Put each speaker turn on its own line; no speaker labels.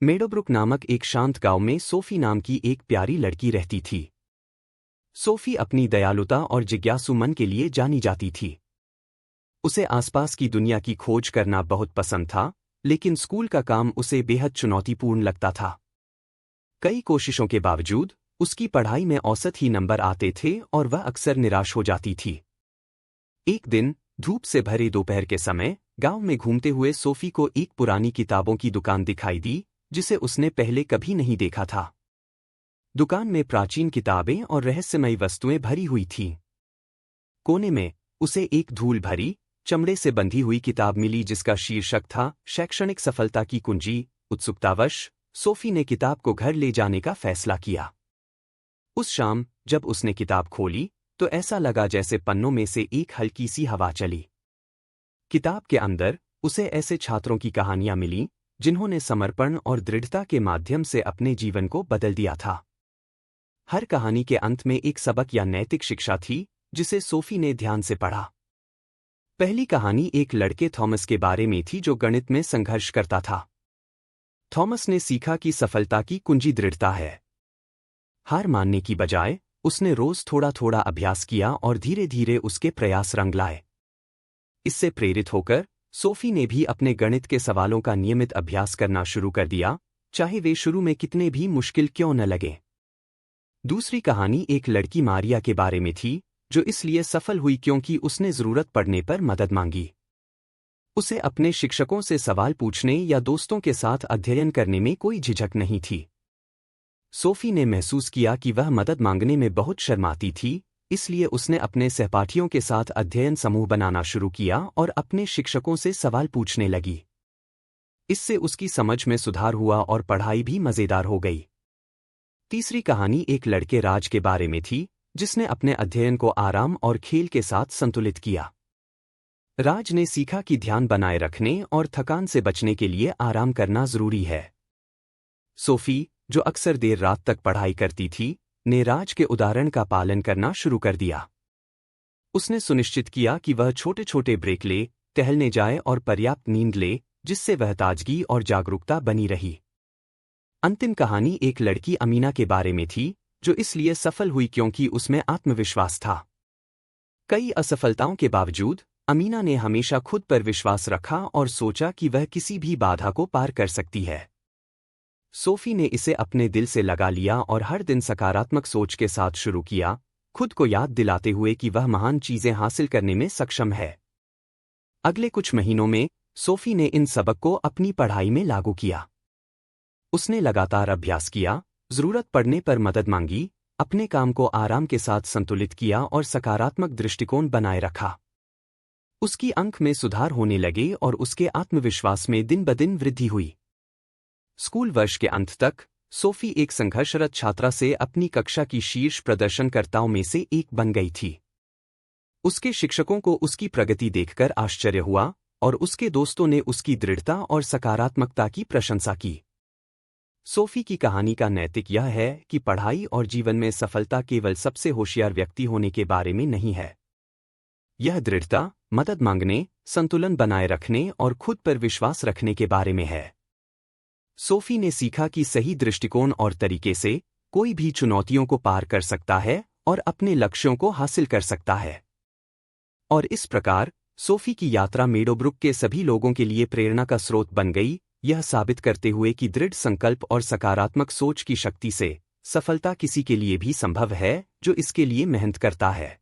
मेडोब्रुक नामक एक शांत गांव में सोफी नाम की एक प्यारी लड़की रहती थी। सोफी अपनी दयालुता और जिज्ञासु मन के लिए जानी जाती थी। उसे आसपास की दुनिया की खोज करना बहुत पसंद था, लेकिन स्कूल का काम उसे बेहद चुनौतीपूर्ण लगता था। कई कोशिशों के बावजूद उसकी पढ़ाई में औसत ही नंबर आते थे और वह अक्सर निराश हो जाती थी। एक दिन धूप से भरे दोपहर के समय गांव में घूमते हुए सोफी को एक पुरानी किताबों की दुकान दिखाई दी, जिसे उसने पहले कभी नहीं देखा था। दुकान में प्राचीन किताबें और रहस्यमयी वस्तुएं भरी हुई थीं। कोने में उसे एक धूल भरी, चमड़े से बंधी हुई किताब मिली जिसका शीर्षक था शैक्षणिक सफलता की कुंजी। उत्सुकतावश सोफी ने किताब को घर ले जाने का फैसला किया। उस शाम जब उसने किताब खोली तो ऐसा लगा जैसे पन्नों में से एक हल्की सी हवा चली। किताब के अंदर उसे ऐसे छात्रों की कहानियां मिलीं जिन्होंने समर्पण और दृढ़ता के माध्यम से अपने जीवन को बदल दिया था। हर कहानी के अंत में एक सबक या नैतिक शिक्षा थी जिसे सोफी ने ध्यान से पढ़ा। पहली कहानी एक लड़के थॉमस के बारे में थी जो गणित में संघर्ष करता था। थॉमस ने सीखा कि सफलता की कुंजी दृढ़ता है। हार मानने की बजाय उसने रोज थोड़ा थोड़ा अभ्यास किया और धीरे धीरे उसके प्रयास रंग लाए। इससे प्रेरित होकर सोफी ने भी अपने गणित के सवालों का नियमित अभ्यास करना शुरू कर दिया, चाहे वे शुरू में कितने भी मुश्किल क्यों न लगे। दूसरी कहानी एक लड़की मारिया के बारे में थी, जो इसलिए सफल हुई क्योंकि उसने जरूरत पड़ने पर मदद मांगी। उसे अपने शिक्षकों से सवाल पूछने या दोस्तों के साथ अध्ययन करने में कोई झिझक नहीं थी। सोफी ने महसूस किया कि वह मदद मांगने में बहुत शर्माती थी, इसलिए उसने अपने सहपाठियों के साथ अध्ययन समूह बनाना शुरू किया और अपने शिक्षकों से सवाल पूछने लगी। इससे उसकी समझ में सुधार हुआ और पढ़ाई भी मजेदार हो गई। तीसरी कहानी एक लड़के राज के बारे में थी, जिसने अपने अध्ययन को आराम और खेल के साथ संतुलित किया। राज ने सीखा कि ध्यान बनाए रखने और थकान से बचने के लिए आराम करना जरूरी है। सोफी, जो अक्सर देर रात तक पढ़ाई करती थी, ने राज के उदाहरण का पालन करना शुरू कर दिया। उसने सुनिश्चित किया कि वह छोटे छोटे ब्रेक ले, टहलने जाए और पर्याप्त नींद ले, जिससे वह ताजगी और जागरूकता बनी रही। अंतिम कहानी एक लड़की अमीना के बारे में थी, जो इसलिए सफल हुई क्योंकि उसमें आत्मविश्वास था। कई असफलताओं के बावजूद अमीना ने हमेशा खुद पर विश्वास रखा और सोचा कि वह किसी भी बाधा को पार कर सकती है। सोफी ने इसे अपने दिल से लगा लिया और हर दिन सकारात्मक सोच के साथ शुरू किया, खुद को याद दिलाते हुए कि वह महान चीजें हासिल करने में सक्षम है। अगले कुछ महीनों में सोफी ने इन सबक को अपनी पढ़ाई में लागू किया। उसने लगातार अभ्यास किया, जरूरत पड़ने पर मदद मांगी, अपने काम को आराम के साथ संतुलित किया और सकारात्मक दृष्टिकोण बनाए रखा। उसकी अंक में सुधार होने लगे और उसके आत्मविश्वास में दिन ब दिन वृद्धि हुई। स्कूल वर्ष के अंत तक सोफी एक संघर्षरत छात्रा से अपनी कक्षा की शीर्ष प्रदर्शनकर्ताओं में से एक बन गई थी। उसके शिक्षकों को उसकी प्रगति देखकर आश्चर्य हुआ और उसके दोस्तों ने उसकी दृढ़ता और सकारात्मकता की प्रशंसा की। सोफी की कहानी का नैतिक यह है कि पढ़ाई और जीवन में सफलता केवल सबसे होशियार व्यक्ति होने के बारे में नहीं है। यह दृढ़ता, मदद मांगने, संतुलन बनाए रखने और खुद पर विश्वास रखने के बारे में है। सोफी ने सीखा कि सही दृष्टिकोण और तरीके से कोई भी चुनौतियों को पार कर सकता है और अपने लक्ष्यों को हासिल कर सकता है। और इस प्रकार सोफी की यात्रा मेडोब्रुक के सभी लोगों के लिए प्रेरणा का स्रोत बन गई, यह साबित करते हुए कि दृढ़ संकल्प और सकारात्मक सोच की शक्ति से सफलता किसी के लिए भी संभव है जो इसके लिए मेहनत करता है।